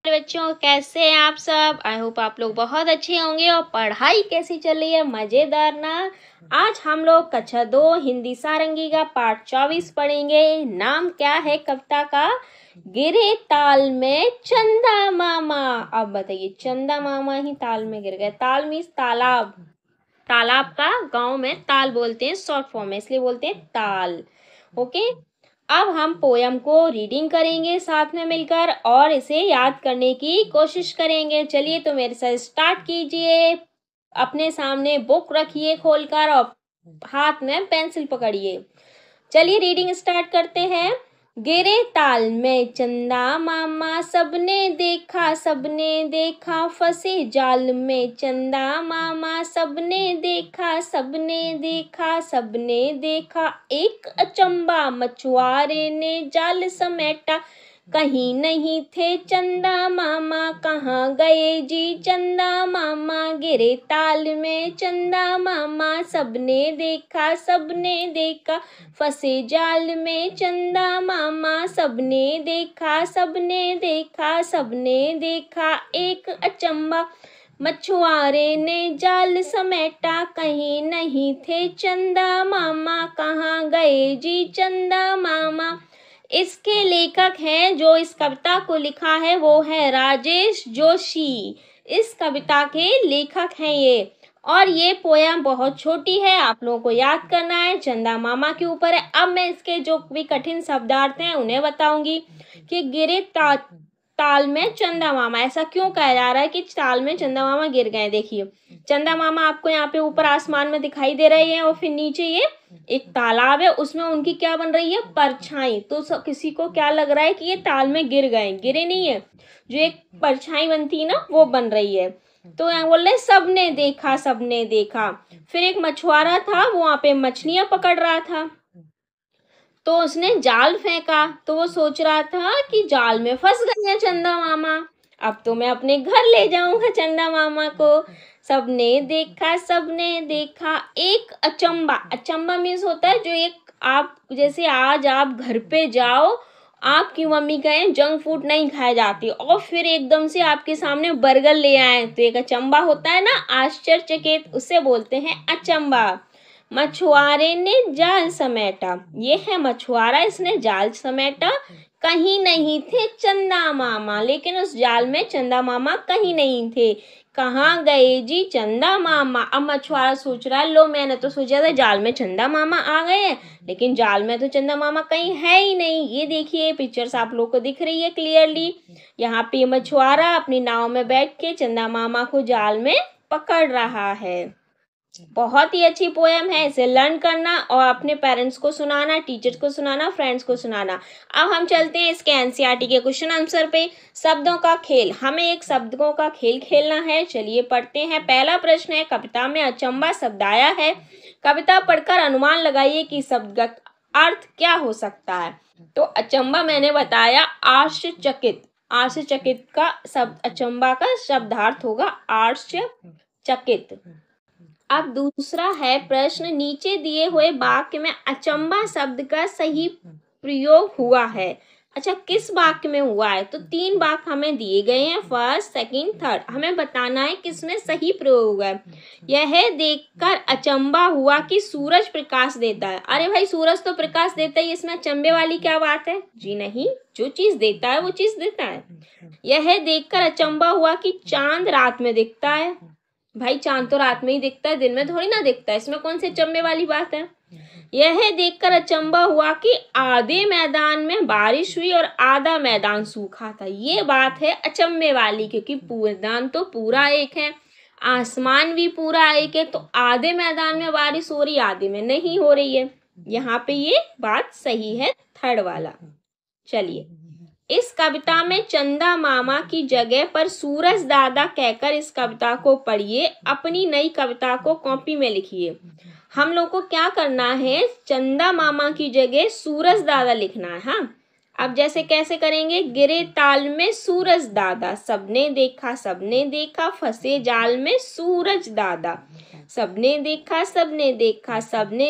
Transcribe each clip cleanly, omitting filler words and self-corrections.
बच्चों, कैसे हैं आप सब। आई होप आप लोग बहुत अच्छे होंगे। और पढ़ाई कैसी चल रही है? मज़ेदार ना। आज हम लोग कक्षा 2 हिंदी सारंगी का पाठ 24 पढ़ेंगे। नाम क्या है कविता का? गिरे ताल में चंदा मामा। अब बताइए, चंदा मामा ही ताल में गिर गए। ताल मीन्स तालाब। तालाब का गांव में ताल बोलते हैं, शॉर्ट फॉर्म में, इसलिए बोलते हैं ताल। ओके। अब हम पोयम को रीडिंग करेंगे साथ में मिलकर और इसे याद करने की कोशिश करेंगे। चलिए तो मेरे साथ स्टार्ट कीजिए। अपने सामने बुक रखिए खोलकर और हाथ में पेंसिल पकड़िए। चलिए रीडिंग स्टार्ट करते हैं। गिरे ताल में चंदा मामा, सबने देखा फंसे जाल में चंदा मामा, सबने देखा एक अचंबा, मछुआरे ने जाल समेटा, कहीं नहीं थे चंदा मामा, कहाँ गए जी चंदा मामा, गिरे ताल में चंदा मामा, सबने देखा फंसे जाल में चंदा मामा, सबने देखा एक अचंबा, मछुआरे ने जाल समेटा, कहीं नहीं थे चंदा मामा, कहाँ गए जी चंदा मामा। इसके लेखक हैं, जो इस कविता को लिखा है वो है राजेश जोशी। इस कविता के लेखक हैं ये। और ये पोयम बहुत छोटी है, आप लोगों को याद करना है, चंदा मामा के ऊपर है। अब मैं इसके जो भी कठिन शब्दार्थ हैं उन्हें बताऊंगी। कि गिरे ताल में चंदा मामा, ऐसा क्यों कहा जा रहा है कि ताल में चंदा मामा गिर गए? देखिए, चंदा मामा आपको यहाँ पे ऊपर आसमान में दिखाई दे रहे हैं और फिर नीचे ये एक तालाब है, उसमें उनकी क्या बन रही है? परछाई। तो किसी को क्या लग रहा है कि ये ताल में गिर गए? गिरे नहीं है, जो एक परछाई बनती है ना, वो बन रही है। तो यहाँ बोल रहे सबने देखा। फिर एक मछुआरा था, वो वहां पे मछलियां पकड़ रहा था, तो उसने जाल फेंका, तो वो सोच रहा था कि जाल में फंस गए हैं चंदा मामा, अब तो मैं अपने घर ले जाऊंगा चंदा मामा को। सबने देखा एक अचंबा मीन्स होता है जो एक, आप जैसे आज आप घर पे जाओ, आपकी मम्मी कहें जंक फूड नहीं खाए जाती और फिर एकदम से आपके सामने बर्गर ले आए, तो एक अचंबा होता है ना, आश्चर्यचकित, उसे बोलते हैं अचंबा। मछुआरे ने जाल समेटा, ये है मछुआरा, इसने जाल समेटा, कहीं नहीं थे चंदा मामा, लेकिन उस जाल में चंदा मामा कहीं नहीं थे। कहाँ गए जी चंदा मामा? अब मछुआरा सोच रहा है, लो मैंने तो सोचा था जाल में चंदा मामा आ गए हैं, लेकिन जाल में तो चंदा मामा कहीं है ही नहीं। ये देखिए पिक्चर्स आप लोग को दिख रही है क्लियरली। यहाँ पे मछुआरा अपनी नाव में बैठ के चंदा मामा को जाल में पकड़ रहा है। बहुत ही अच्छी पोयम है, इसे लर्न करना और अपने पेरेंट्स को सुनाना, टीचर्स को सुनाना, फ्रेंड्स को सुनाना। अब हम चलते हैं इसके एनसीईआरटी के क्वेश्चन आंसर पे। शब्दों का खेल, हमें एक शब्दों का खेल खेलना है। चलिए पढ़ते हैं। पहला प्रश्न है, कविता में अचंबा शब्द आया है, कविता पढ़कर अनुमान लगाइए कि शब्द का अर्थ क्या हो सकता है। तो अचंबा मैंने बताया आश्चर्यचकित, आश्चर्यचकित का शब्द, अचंबा का शब्दार्थ होगा आश्चर्यचकित। अब दूसरा है प्रश्न, नीचे दिए हुए वाक्य में अचंबा शब्द का सही प्रयोग हुआ है। अच्छा, किस वाक्य में हुआ है? तो 3 वाक्य हमें दिए गए हैं, फर्स्ट, सेकंड, थर्ड। हमें बताना है किसमें सही प्रयोग हुआ है। यह देखकर अचंबा हुआ कि सूरज प्रकाश देता है। अरे भाई, सूरज तो प्रकाश देता है, इसमें अचंबे वाली क्या बात है? जी नहीं, जो चीज देता है वो चीज देता है। यह देखकर अचंबा हुआ कि चांद रात में दिखता है। भाई, चांद तो रात में ही दिखता है, दिन में थोड़ी ना दिखता है, इसमें कौन सी अचंबे वाली बात है? यह देखकर अचंबा हुआ कि आधे मैदान में बारिश हुई और आधा मैदान सूखा था। ये बात है अचंबे वाली, क्योंकि मैदान तो पूरा एक है, आसमान भी पूरा एक है, तो आधे मैदान में बारिश हो रही, आधे में नहीं हो रही है। यहाँ पे ये बात सही है, थर्ड वाला। चलिए, इस कविता में चंदा मामा की जगह पर सूरज दादा कहकर इस कविता को पढ़िए। अपनी नई कविता को कॉपी में लिखिए। हम लोग को क्या करना है? चंदा मामा की जगह सूरज दादा लिखना है। हाँ, अब जैसे कैसे करेंगे? गिरे ताल में सूरज दादा, सबने देखा फंसे जाल में सूरज दादा, सबने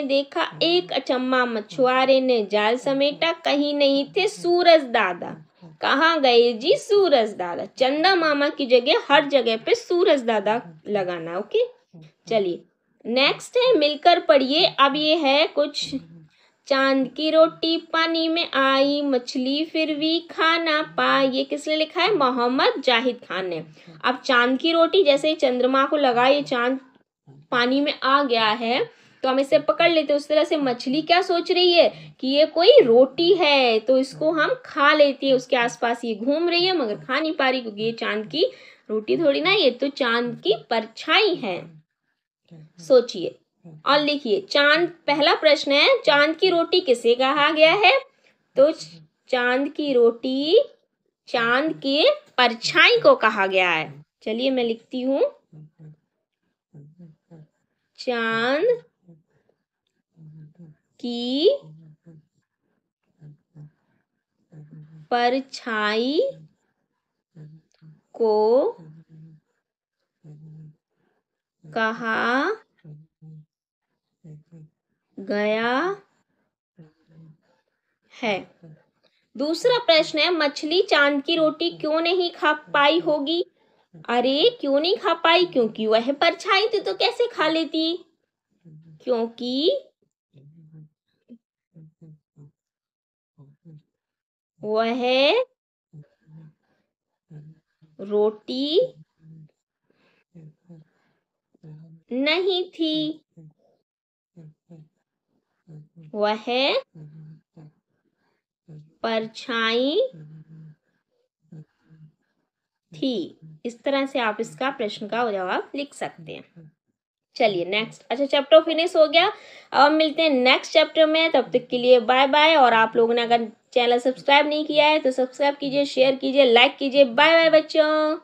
देखा एक अचंबा, मछुआरे ने जाल समेटा, कहीं नहीं थे सूरज दादा। कहाँ गए जी सूरज दादा। चंदा मामा की जगह हर जगह पे सूरज दादा लगाना। ओके, चलिए नेक्स्ट है मिलकर पढ़िए। अब ये है कुछ, चांद की रोटी पानी में आई, मछली फिर भी खा ना पाई। ये किसने लिखा है? मोहम्मद जाहिद खान ने। अब चांद की रोटी, जैसे चंद्रमा को लगा, ये चांद पानी में आ गया है तो हम इसे पकड़ लेते। उस तरह से मछली क्या सोच रही है कि ये कोई रोटी है तो इसको हम खा लेते हैं। उसके आसपास ये घूम रही है मगर खा नहीं पा रही, क्योंकि ये चांद की रोटी थोड़ी ना, ये तो चांद की परछाई है। सोचिए और लिखिए। चांद, पहला प्रश्न है, चांद की रोटी किसे कहा गया है? तो चांद की रोटी चांद के परछाई को कहा गया है। चलिए मैं लिखती हूँ, चांद की परछाई को कहा गया है। दूसरा प्रश्न है, मछली चांद की रोटी क्यों नहीं खा पाई होगी? अरे क्यों नहीं खा पाई? क्योंकि वह परछाई थी, तो कैसे खा लेती? क्योंकि वह रोटी नहीं थी, वह परछाई थी। इस तरह से आप इसका प्रश्न का जवाब लिख सकते हैं। चलिए नेक्स्ट, अच्छा चैप्टर फिनिश हो गया। अब हम मिलते हैं नेक्स्ट चैप्टर में, तब तक के लिए बाय बाय। और आप लोगों ने अगर चैनल सब्सक्राइब नहीं किया है तो सब्सक्राइब कीजिए, शेयर कीजिए, लाइक कीजिए। बाय बाय बच्चों।